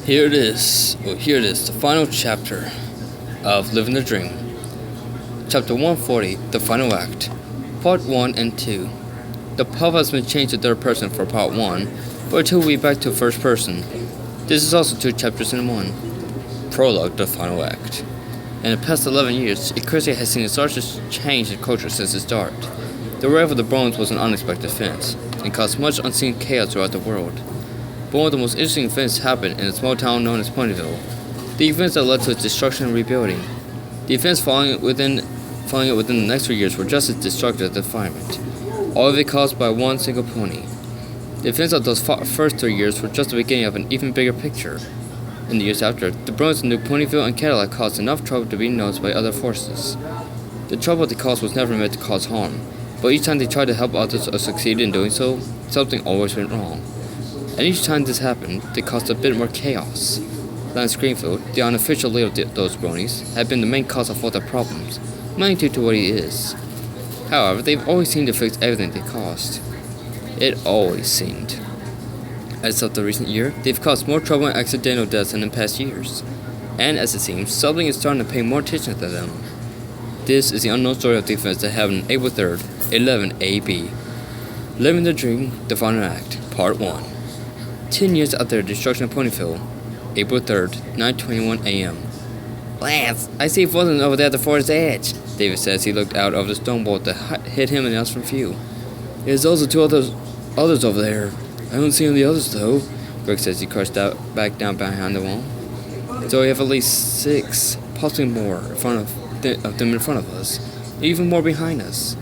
Here it is, the final chapter of Living the Dream. Chapter 140, The Final Act. Part 1 and 2. The pub has been changed to third person for part 1, but 2 will be back to first person. This is also 2 chapters in 1. Prologue, The Final Act. In the past 11 years, Ecclesia has seen its largest change in culture since its start. The arrival of the Browns was an unexpected event, and caused much unseen chaos throughout the world. But one of the most interesting events happened in a small town known as Ponyville. The events that led to its destruction and rebuilding. The events following it within the next 3 years were just as destructive as the environment, all of it caused by one single pony. The events of those first 3 years were just the beginning of an even bigger picture. In the years after, the Browns knew Ponyville and Cadillac caused enough trouble to be noticed by other forces. The trouble they caused was never meant to cause harm, but each time they tried to help others or succeeded in doing so, something always went wrong. And each time this happened, they caused a bit more chaos. Lance Greenfield, the unofficial leader of those bronies, had been the main cause of all the problems, magnitude to what he is. However, they've always seemed to fix everything they caused. It always seemed. As of the recent year, they've caused more trouble and accidental deaths than in past years. And as it seems, something is starting to pay more attention to them. This is the unknown story of the events that happened on April 3rd, 11 AB. Living the Dream, The Final Act, Part 1. 10 years after the destruction of Ponyville, April 3rd, 9:21 a.m. Lance, I see Fulton over there at the forest edge, David said as he looked out over the stone wall that hid him and us from view. There's also 2 others over there. I don't see any others though, Greg says he crouched back down behind the wall. So we have at least 6, possibly more, in front of them in front of us, even more behind us.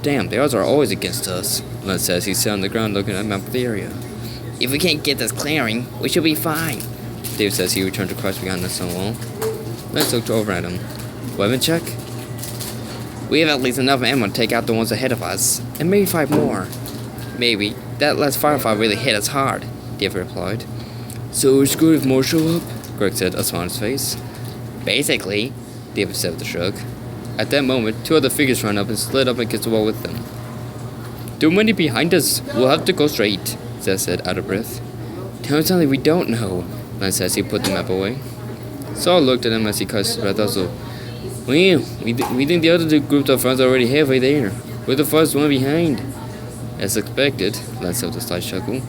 Damn, the odds are always against us, Lance says he sat on the ground looking at the map of the area. If we can't get this clearing, we should be fine, Dave says he returned to crouch behind the stone wall. Lance looked over at him. Weapon check? We have at least enough ammo to take out the ones ahead of us, and maybe 5 more. Maybe. That last firefight really hit us hard, Dave replied. So we're screwed if more show up? Greg said, a smile on his face. Basically, David said with a shrug. At that moment, 2 other figures ran up and slid up against the wall with them. Too many behind us. We'll have to go straight, Zeth said, out of breath. Tell us something we don't know, Lance said as he put the map away. Saul looked at him as he cut his breath also. Well, we think the other 2 groups of friends are already halfway there. We're the first one behind. As expected, Lance said with a slight chuckle.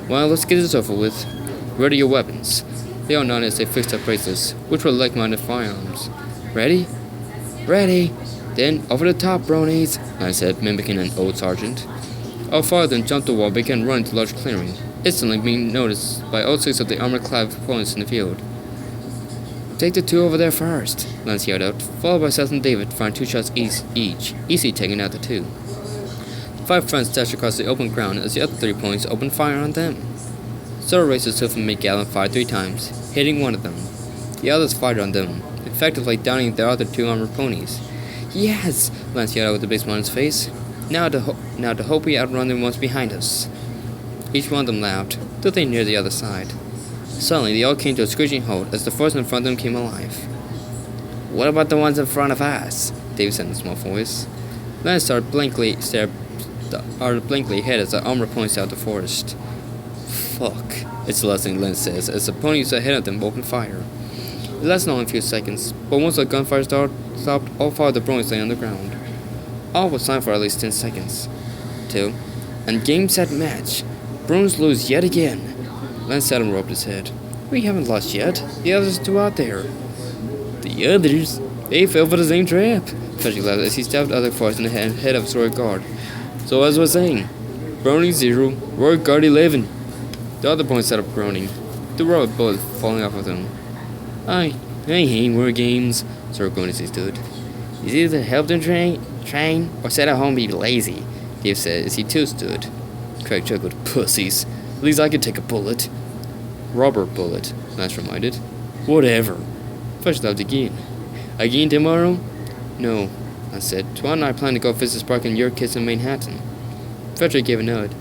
Well, let's get this over with. Ready your weapons. They all nodded as they fixed their bracelets, which were like-minded firearms. Ready? Ready. Then, over the top, bronies, Lance said, mimicking an old sergeant. All 5 of them jumped the wall and began running to a large clearing, instantly being noticed by all 6 of the armor-clad opponents in the field. Take the 2 over there first, Lance yelled out, followed by Seth and David, firing 2 shots each, easily taking out the 2. The 5 friends dashed across the open ground as the other 3 ponies opened fire on them. Several racers took from McGallon fired 3 times, hitting one of them. The others fired on them, effectively downing the other 2 armored ponies. Yes, Lance yelled out with a big smile on his face. Now to hope we outrun the ones behind us. Each one of them laughed, till they neared the other side. Suddenly, they all came to a screeching halt as the forest in front of them came alive. What about the ones in front of us? Dave said in a small voice. Lance stared blankly ahead as the armor points out the forest. Fuck, it's the last thing Lance says as the ponies ahead of them opened fire. It lasted only a few seconds, but once the gunfire stopped, all 5 of the bronies lay on the ground. All was silent for at least 10 seconds. 2. And game, set, match. Bruins lose yet again. Lance sat and rubbed his head. We haven't lost yet. The others are 2 out there. The others? They fell for the same trap. Fetching laughed as he stabbed other force in the head of his Royal Guard. So as I was saying, Browning 0, Royal Guard 11. The other boy sat up groaning, the rubber bullet falling off of him. I hate war games, Sir groaned as he stood. It's either help them train, or sit at home and be lazy, Dave said as he too stood. Craig chuckled. Pussies. At least I could take a bullet. Rubber bullet, Lance reminded. Whatever. Fresh laughed again. Again tomorrow? No, I said. Twan and I plan to go visit Spark and your kids in Manhattan. Frederick gave a nod.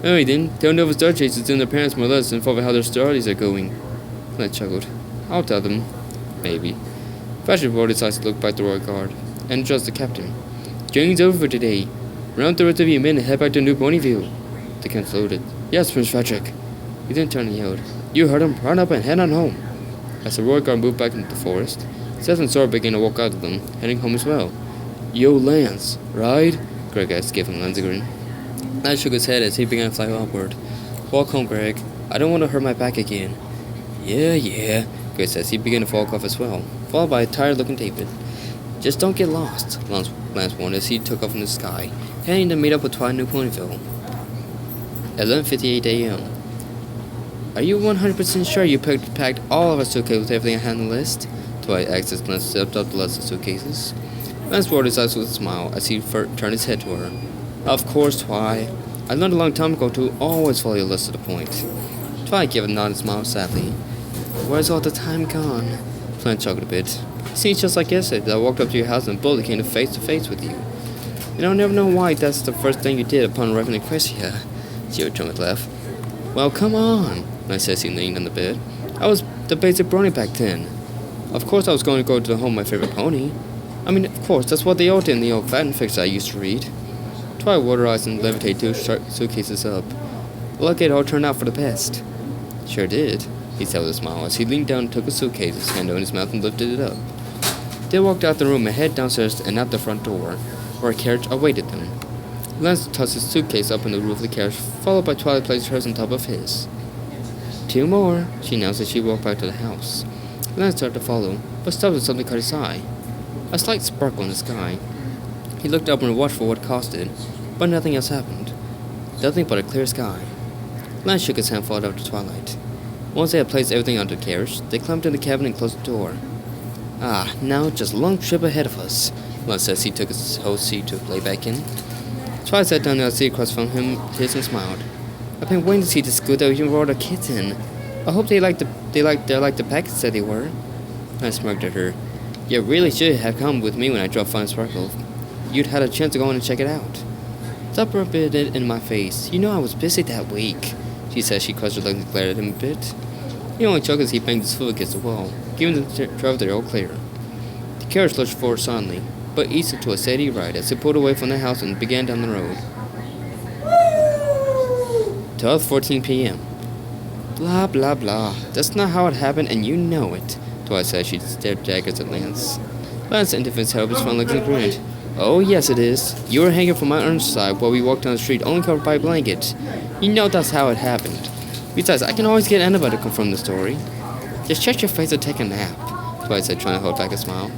Alright then, tell Nova Star Chasers and their parents more or less info about how their studies are going. Lance chuckled. I'll tell them. Maybe. Frederick rolled his eyes to look back at the Royal Guard, and addressed the captain. Training's over for today. Round the rest of you men and head back to New Ponyville. The captain saluted. Yes, Prince Frederick. He then turned and yelled. You heard him. Run up and head on home. As the royal guard moved back into the forest, Seth and Sora began to walk out of them, heading home as well. Yo, Lance, ride? Greg asked, giving Lance a grin. Lance shook his head as he began to fly upward. Walk home, Greg. I don't want to hurt my back again. Yeah, Greg says. He began to walk off as well, followed by a tired-looking David. Just don't get lost, Lance warned as he took off in the sky, heading to meet up with Twilight in New Ponyville. 11:58 a.m. Are you 100% sure you packed all of our suitcases with everything I had on the list? Twilight asked as Lance stepped up the list of suitcases. Lance rolled his eyes with a smile as he turned his head to her. Of course, Twilight. I learned a long time ago to always follow your list to the point. Twilight gave a nod and smiled sadly. Where's all the time gone? Lance chuckled a bit. Seems just like yesterday that I walked up to your house and boldly came face to face with you. And I'll never know why that's the first thing you did upon arriving in Crescia. She returned with a laugh. Well, come on, Lance said as he leaned on the bed. I was the basic brony back then. Of course I was going to go to the home of my favorite pony. I mean, of course, that's what they all did in the old fanfics I used to read. Twilight rolled her eyes and levitated two suitcases up. Lucky it all turned out for the best. Sure did, he said with a smile as he leaned down and took a suitcase, his hand in his mouth and lifted it up. They walked out the room and headed downstairs and out the front door, where a carriage awaited them. Lance tossed his suitcase up on the roof of the carriage, followed by Twilight placed hers on top of his. 2 more, she announced as she walked back to the house. Lance started to follow, but stopped as something caught his eye. A slight sparkle in the sky. He looked up and watched for what caused it, but nothing else happened. Nothing but a clear sky. Lance shook his hand forward up to Twilight. Once they had placed everything onto the carriage, they climbed in the cabin and closed the door. Ah, now just a long trip ahead of us, Lance said as he took his host seat to lay back in. Twilight sat down in the seat across from him, his and smiled. I've been waiting to see the school that you brought our kids in. I hope they're like the packets that they were. I smirked at her. You really should have come with me when I dropped Fine Sparkle. You'd had a chance to go in and check it out. Stop rubbing it in my face. You know I was busy that week, she said. She crossed her legs and glared at him a bit. He only chuckled as he banged his foot against the wall, giving the driver the all clear. The carriage lurched forward suddenly, but eased into a steady ride as it pulled away from the house and began down the road. 12:14 p.m. Blah, blah, blah. That's not how it happened, and you know it, Twilight said. She stared daggers at Lance. Lance ended his head with his front legs and grinned. Oh, yes, it is. You were hanging from my underside while we walked down the street, only covered by a blanket. You know that's how it happened. Besides, I can always get anybody to confirm the story. Just shut your face and take a nap, Twilight said, trying to hold back a smile.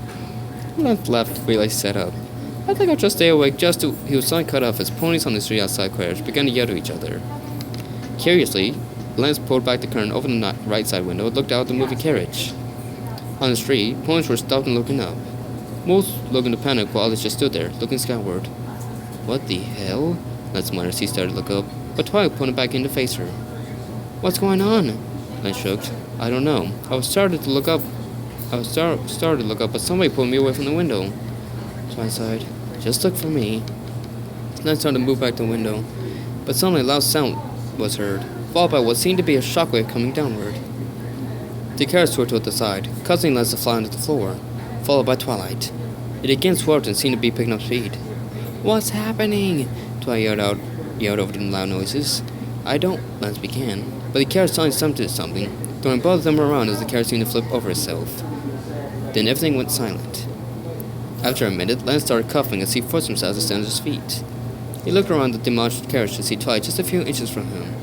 Lance laughed, really sat up. I think I'll just stay awake just to... He was suddenly cut off as ponies on the street outside carriage began to yell to each other. Curiously, Lance pulled back the curtain over the right side window and looked out at the moving carriage. On the street, ponies were stopped and looking up. Most looking to panic while others just stood there, looking skyward. What the hell? Lance muttered as he started to look up, but Twilight pointed back in to face her. What's going on? Lance shrugged. I don't know. I was started to look up, but somebody pulled me away from the window. Twilight sighed. Just look for me. Lance started to move back to the window, but suddenly a loud sound was heard, followed by what seemed to be a shockwave coming downward. The carriage swerved to the side, causing Lance to fly onto the floor, followed by Twilight. It again swerved and seemed to be picking up speed. What's happening? Twilight yelled over the loud noises. I don't, Lance began, but the carriage suddenly jumped to something, throwing both of them around as the carriage seemed to flip over itself. Then everything went silent. After a minute, Lance started coughing as he forced himself to stand on his feet. He looked around the demolished carriage to see Twilight just a few inches from him.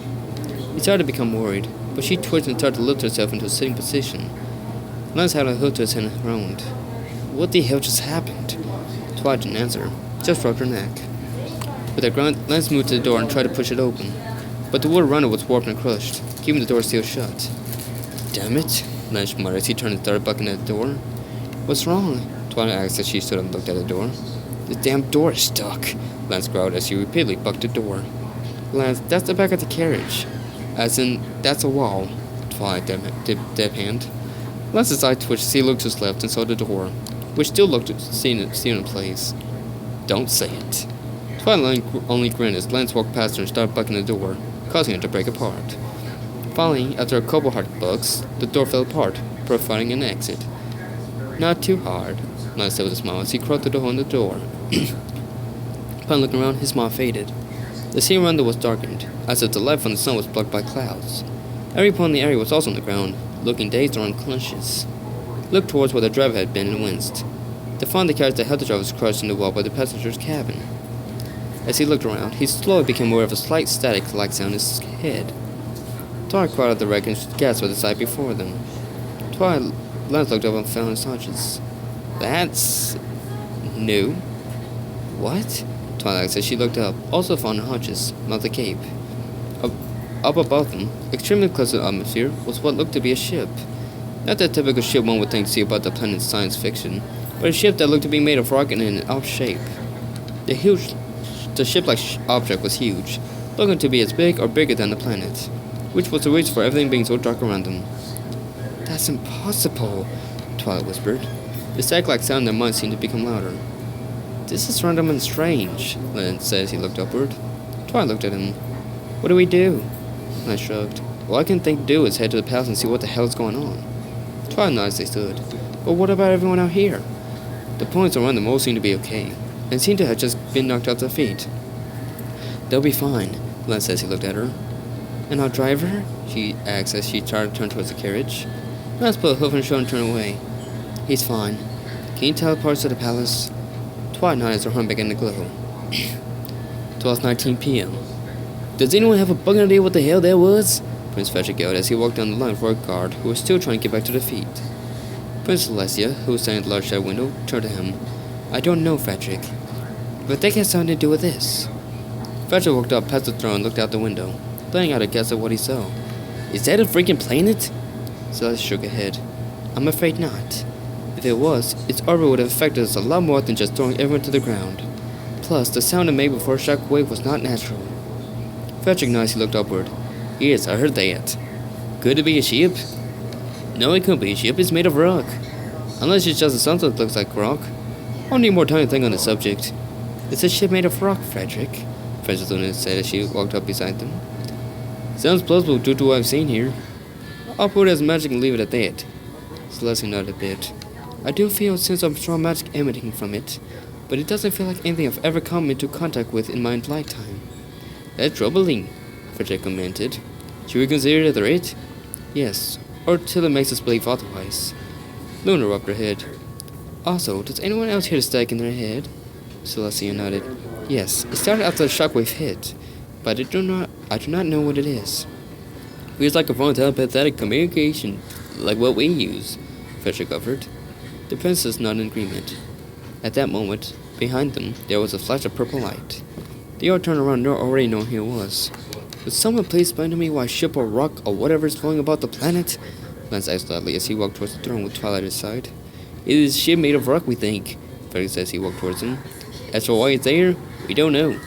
He started to become worried, but she twitched and started to lift herself into a sitting position. Lance held a hood to his hand and groaned. What the hell just happened? Twilight didn't answer, just rubbed her neck. With a grunt, Lance moved to the door and tried to push it open, but the wood around it was warped and crushed, keeping the door sealed shut. Damn it, Lance muttered as he turned and started bucking at the door. What's wrong? Twilight asked as she stood up and looked at the door. The damn door is stuck, Lance growled as he repeatedly bucked the door. Lance, that's the back of the carriage. As in, that's a wall, Twilight deadpanned. Lance's eye twitched as he looked to his left and saw the door, which still looked seen in place. Don't say it. Twilight only grinned as Lance walked past her and started bucking the door, causing it to break apart. Finally, after a couple hard bucks, the door fell apart, providing an exit. Not too hard, Lance said with a smile as he crawled through the hole in the door. Upon looking around, his smile faded. The scene around them was darkened, as if the light from the sun was blocked by clouds. Everyone in the area was also on the ground, looking dazed or unconscious. He looked towards where the driver had been and winced. To find the carriage that held the driver was crushed in the wall by the passenger's cabin. As he looked around, he slowly became aware of a slight static-like sound in his head. Twilight caught out the wreck and gasped at the sight before them. Twilight Lance looked up and found his hunches. That's new. What? Twilight said. She looked up, also found her hunches, not the cape. Up above them, extremely close to the atmosphere, was what looked to be a ship. Not the typical ship one would think to see about the planet's science fiction, but a ship that looked to be made of rock and in an odd shape. The ship-like object was huge, looking to be as big or bigger than the planet, which was the reason for everything being so dark around them. That's impossible, Twilight whispered. The static-like sound in their mind seemed to become louder. This is random and strange, Lance said as he looked upward. Twilight looked at him. What do we do? Lance shrugged. All I can think to do is head to the palace and see what the hell is going on. Twilight nodded as they stood. But what about everyone out here? The points around them all seemed to be okay, and seemed to have just been knocked off their feet. They'll be fine, Lance said as he looked at her. And our driver? She asked as she tried to turn towards the carriage. Lance put a hoof in her shoulder and turned away. He's fine. Can you teleport us to the palace? Twilight nodded as her horn began to glow. 12:19 p.m. Does anyone have a bugging idea what the hell that was? Prince Frederick yelled as he walked down the line for a guard who was still trying to get back to the feet. Prince Celestia, who was standing at the large side window, turned to him. I don't know, Frederick, but they have something to do with this. Frederick walked up past the throne and looked out the window, letting out a guess at what he saw. Is that a freaking planet? Celestia shook her head. I'm afraid not. If it was, its orbit would have affected us a lot more than just throwing everyone to the ground. Plus, the sound it made before a shock wave was not natural. Frederick nodded as he looked upward. Yes, I heard that. Could it be a ship? No, it couldn't be a ship. It's made of rock. Unless it's just something that looks like rock. I'll need more time to think on the subject. It's a ship made of rock, Frederick, Princess Luna said as she walked up beside them. Sounds plausible due to what I've seen here. I'll put it as magic and leave it at that. Celestia nodded a bit. I do feel a sense of strong magic emanating from it, but it doesn't feel like anything I've ever come into contact with in my lifetime. That's troubling, Frederick commented. Should we consider it a threat? Yes, or till it makes us believe otherwise. Luna rubbed her head. Also, does anyone else hear the static in their head? Celestia nodded. Yes, it started after the shockwave hit, but I do not know what it is. Feels like a form of telepathic communication, like what we use, Frederick offered. The princess nodded in agreement. At that moment, behind them, there was a flash of purple light. They all turned around, already knowing who it was. Would someone please explain to me why a ship or rock or whatever is flowing about the planet? Lance asked loudly as he walked towards the throne with Twilight at his side. It is a ship made of rock, we think, Frederick said as he walked towards him. As for why it's there, we don't know.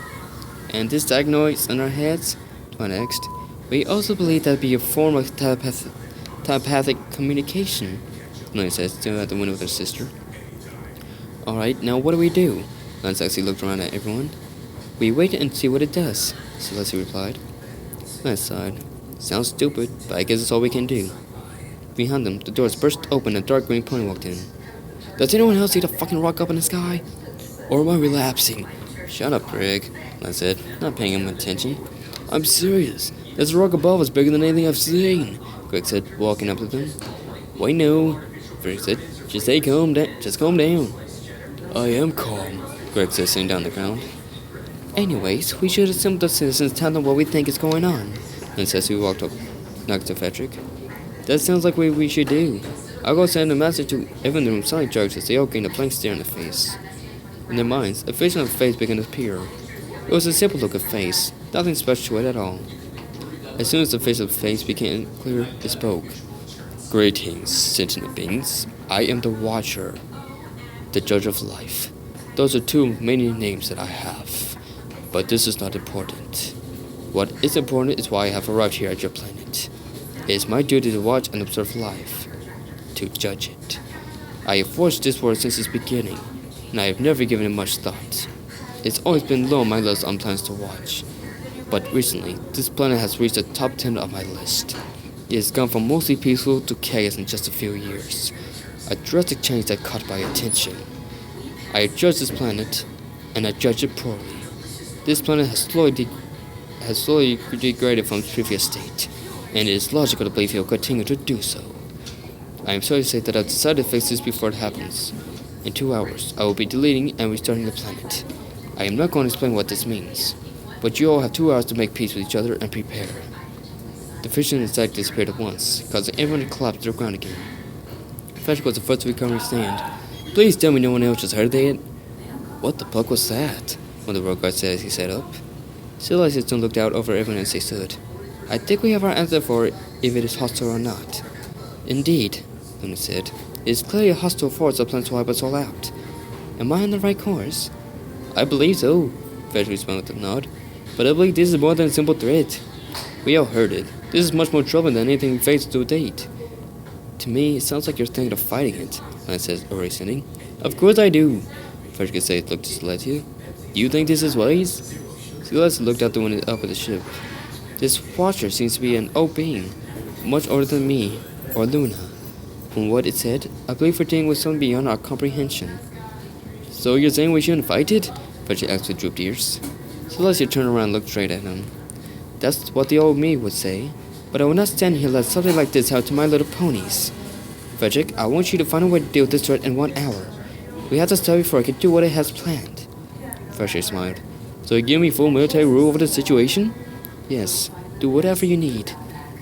And this diagnosis in our heads? Twilight asked. We also believe that be a form of telepathic communication, Lance said, still at the window with her sister. Alright, now what do we do? Lance actually looked around at everyone. We wait and see what it does, Celestia replied. Lance sighed. Sounds stupid, but I guess it's all we can do. Behind them, the doors burst open and a dark green pony walked in. Does anyone else see the fucking rock up in the sky? Or am I relapsing? Shut up, Greg, Lance said, not paying him attention. I'm serious. There's a rock above us bigger than anything I've seen, Greg said, walking up to them. Why no, Greg said. Just calm down. I am calm, Greg said, sitting down on the ground. Anyways, we should assemble the citizens, tell them what we think is going on, Lance said as we walked up next to Frederick. That sounds like what we should do. I'll go send a message to everyone in the sonic charge as they all gained a blank stare in the face. In their minds, a vision of a face began to appear. It was a simple looking face, nothing special to it at all. As soon as the face of the face became clear, it spoke. Greetings, sentient beings. I am the Watcher, the Judge of Life. Those are two many names that I have, but this is not important. What is important is why I have arrived here at your planet. It is my duty to watch and observe life, to judge it. I have watched this world since its beginning, and I have never given it much thought. It's always been low on my list on plans to watch. But recently, this planet has reached the top 10 of my list. It has gone from mostly peaceful to chaos in just a few years. A drastic change that caught my attention. I have judged this planet, and I judge it poorly. This planet has slowly degraded from its previous state. and it is logical to believe he will continue to do so. I am sorry to say that I've decided to fix this before it happens. In 2 hours, I will be deleting and restarting the planet. I am not going to explain what this means, but you all have 2 hours to make peace with each other and prepare. The vision inside disappeared at once, causing everyone to collapse to the ground again. Frederick was the first to recover his stand. Please tell me no one else just heard that. What the fuck was that? One of the road guards said as he sat up. Civilization looked out over everyone as they stood. I think we have our answer for it, if it is hostile or not. Indeed, Luna said. It is clearly a hostile force that plans to wipe us all out. Am I on the right course? I believe so, Frederick responded with a nod. But I believe this is more than a simple threat. We all heard it. This is much more trouble than anything we faced to date. To me, it sounds like you're thinking of fighting it, Lance says, erasing. Of course I do, Frederick said, looked to Celestia. Do you think this is wise? Celestia looked out the window up at the ship. This watcher seems to be an old being, much older than me, or Luna. From what it said, I believe we're dealing with something beyond our comprehension. So you're saying we shouldn't fight it? Frederick asked with drooped ears. Celestia turned around and looked straight at him. That's what the old me would say, but I will not stand here and let something like this happen to my little ponies. Frederick, I want you to find a way to deal with this threat in 1 hour. We have to start before I can do what it has planned. Frederick smiled. So you give me full military rule over the situation? Yes, do whatever you need.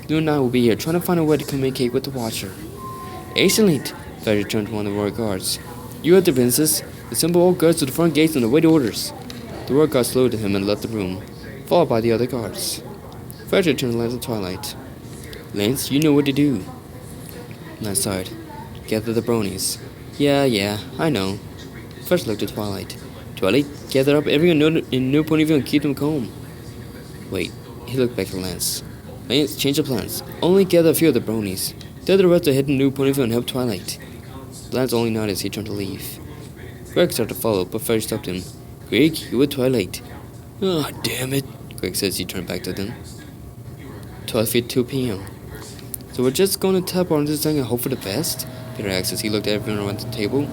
You and I will be here trying to find a way to communicate with the Watcher. Excellent, Frederick turned to one of the royal guards. You have the princess. Assemble all guards to the front gates and await orders. The royal guard saluted him and left the room, followed by the other guards. Frederick turned to Lance and Twilight. Lance, you know what to do. Lance sighed. Gather the bronies. Yeah, I know. Frederick looked at Twilight. Twilight, gather up everyone in New Ponyville and keep them calm. Wait, he looked back at Lance. Lance, change the plans. Only gather a few of the bronies. Tell the rest to head to New Ponyville and help Twilight. Lance only nodded as he turned to leave. Greg started to follow, but Frederick stopped him. Greg, you with Twilight. Ah, oh, damn it, Greg said as he turned back to them. 2 p.m. So we're just going to teleport on this thing and hope for the best? Peter asked as he looked at everyone around the table.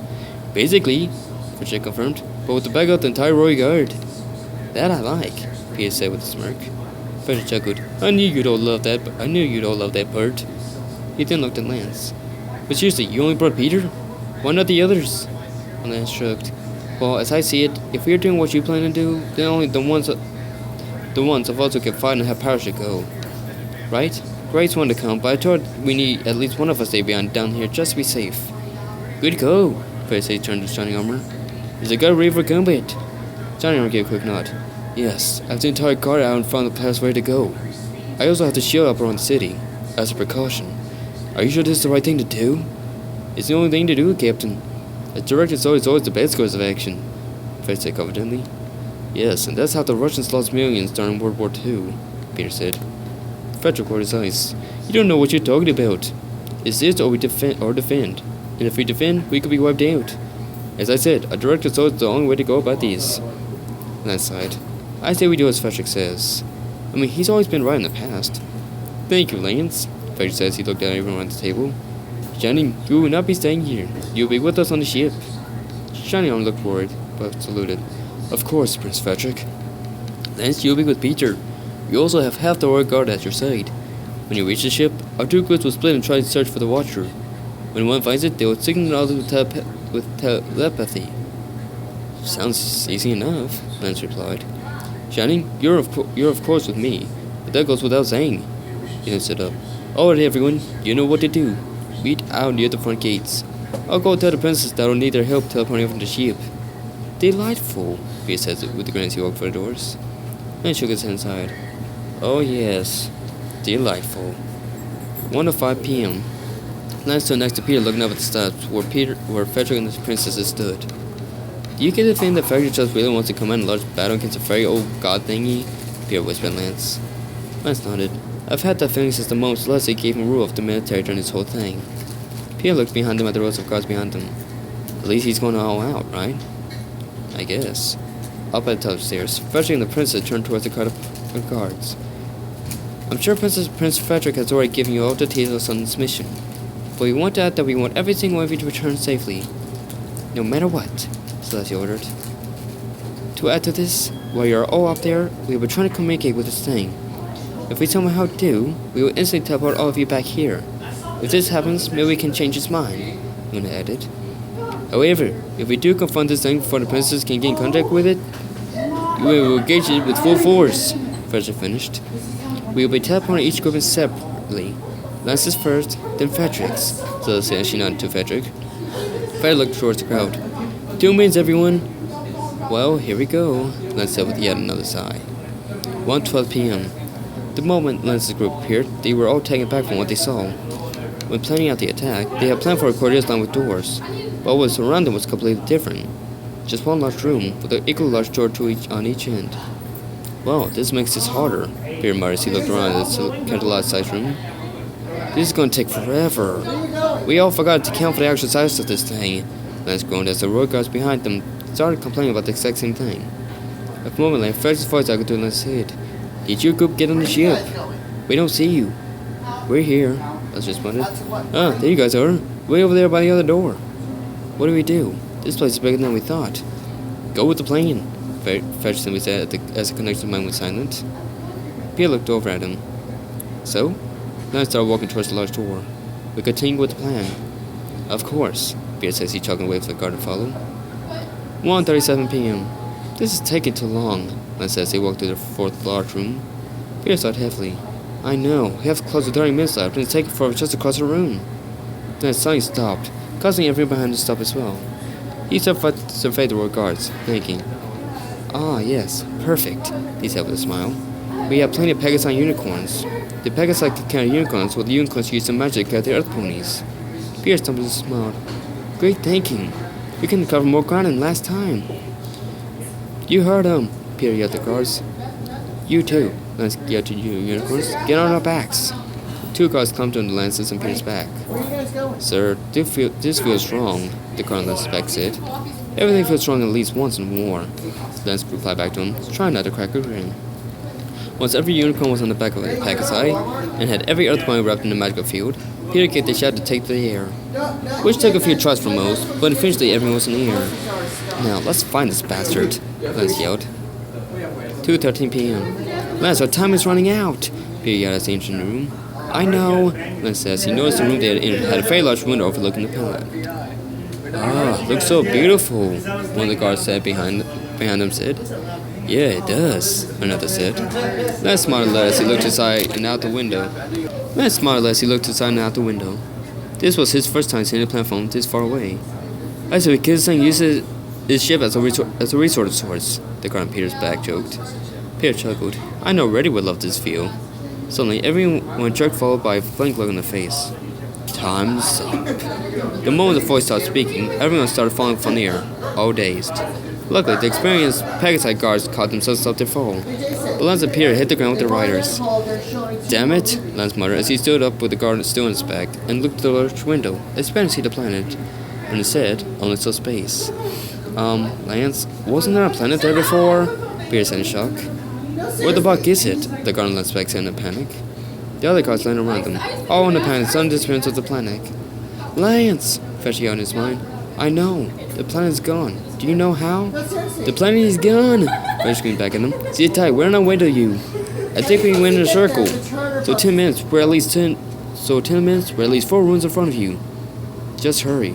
Basically, Frederick confirmed, but with the back of the entire Royal Guard. That I like, Peter said with a smirk. Frederick chuckled. I knew you'd all love that part. He then looked at Lance. But seriously, you only brought Peter? Why not the others? And Lance shrugged. Well, as I see it, if we are doing what you plan to do, then only the ones of us who can fight and have power should go. Right? Grace wanted to come, but I thought we need at least one of us stay behind down here just to be safe. Good go, Frederick said, turned to Johnny Armor. Is the guy ready for combat? Johnny Armor gave a quick nod. Yes, I have the entire guard out in front of the place ready to go. I also have the shield up around the city, as a precaution. Are you sure this is the right thing to do? It's the only thing to do, Captain. A direct assault is always the best course of action, Frederick said confidently. Yes, and that's how the Russians lost millions during World War II, Peter said. Frederick rolled his eyes. You don't know what you're talking about. It's this or we defend. And if we defend, we could be wiped out. As I said, a direct assault is the only way to go about these. Lance sighed. I say we do as Frederick says. I mean, he's always been right in the past. Thank you, Lance, Frederick says. He looked at everyone at the table. Johnny, you will not be staying here. You'll be with us on the ship. Johnny Arm looked worried, but saluted. Of course, Prince Frederick. Lance, you'll be with Peter. You also have half the Royal Guard at your side. When you reach the ship, our 2 groups will split and try to search for the Watcher. When one finds it, they will signal the other with telepathy. Sounds easy enough, Lance replied. Johnny, you're of course with me, but that goes without saying. He then stood up. Alright, everyone, you know what to do. Meet out near the front gates. I'll go tell the princess that I'll need their help teleporting from the ship. Delightful, Peter says it with a grin as he walked for the doors. And shook his head inside. Oh yes, delightful. 1:05 p.m. Lance stood next to Peter looking up at the steps where Frederick and the princesses stood. Do you get the feeling that Frederick just really wants to come in a large battle against a very old god thingy? Peter whispered Lance. Lance nodded. I've had that feeling since the moment Celestia gave him rule of the military during this whole thing. Peter looked behind him at the rows of guards behind him. At least he's going all out, right? I guess. Up at the top stairs, Frederick and the princess turned towards the crowd of guards. I'm sure Prince Frederick has already given you all the details on this mission, but we want to add that we want every single of you to return safely. No matter what, Celestia ordered. To add to this, while you're all up there, we will be trying to communicate with this thing. If we somehow do, we will instantly teleport all of you back here. If this happens, maybe we can change his mind, Luna added. However, if we do confront this thing before the princess can get in contact with it, we will engage it with full force, Frederick finished. We will be teleporting each group separately. Lance's first, then Frederick's, Zilla said as she nodded to Frederick. Frederick looked towards the crowd. 2 minutes, everyone. Well, here we go, Lance said with yet another sigh. 1:12 p.m. The moment Lance's group appeared, they were all taken back from what they saw. When planning out the attack, they had planned for a corridor lined with doors, but what was around them was completely different. Just one large room, with an equally large door on each end. Well, this makes this harder, Peter muttered as he looked around at the candlelight-sized room. This is going to take forever. We all forgot to count for the actual size of this thing, Lance groaned as the royal guards behind them started complaining about the exact same thing. A moment later, Fred's voice echoed through Lance's head. Did your group get on the ship? We don't see you. We're here, Lance responded. Ah, there you guys are. Way over there by the other door. What do we do? This place is bigger than we thought. Go with the plane, Fred simply said as the connector's mind went silent. Peter looked over at him. So? Lance started walking towards the large door. We continue with the plan. Of course, Peter said as he chuckled and waved for the guard to follow. 1:37 p.m. This is taking too long, Lance said as they walked through the fourth large room. Peter sighed heavily. I know, we have close to 30 minutes left and it's taking forever just to cross the room. Then suddenly stopped, causing everyone behind him to stop as well. He surveyed the royal guards, thinking. Ah, yes, perfect, he said with a smile. We have plenty of Pegasus unicorns. The Pegasus can carry unicorns, while the unicorns use some magic to carry the earth ponies. Peter stumbled and smiled. Great thinking. We can cover more ground than last time. You heard him, Peter yelled at the guards. You too, Lance yelled to you unicorns. Get on our backs. 2 guards climbed on the Lance's and Peter's back. Sir, this feels wrong, the guard on Lance's back said. Everything feels wrong at least once in war. Lance replied back to him, trying not to crack a grin. Once every unicorn was on the back of the Pegasi, and had every earth pony wrapped in a magical field, Peter gave the shout to take to the air. Which took a few tries for most, but eventually everyone was in the air. Now, let's find this bastard, Lance yelled. 2:13 p.m. Lance, our time is running out, Peter yelled as he entered the room. I know, Lance says. He noticed the room they had entered had a very large window overlooking the planet. Ah, looks so beautiful, one of the guards said behind them said. Yeah, it does, another said. Lance smiled as he looked inside and out the window. This was his first time seeing a planet from this far away. I said Kizan uses his ship as a resort of sorts, the guard on Peter's back joked. Peter chuckled. I know Reddy would love this view. Suddenly, everyone jerked, followed by a blank look on their face. Time's up. The moment the voice stopped speaking, everyone started falling from the air, all dazed. Luckily, the experienced Pegasus guards caught themselves up their fall. But Lance and Peter hit the ground with their riders. Damn it, Lance muttered as he stood up with the guard still in his back and looked through the large window, expecting to see the planet. And instead, only saw space. Lance, wasn't there a planet there before? Peter said in shock. Where the buck is it? The guard on Lance's back said in a panic. The other guards landed around them, all in the panic, sudden disappearance of the planet. Lance! Fetch yelled in his mind. I know. The planet's gone. Do you know how? The planet is gone! Fetch screamed back at them. Sit tight, we're on our way to you. I think we went in a circle. So 10 minutes, we're at least 4 runes in front of you. Just hurry.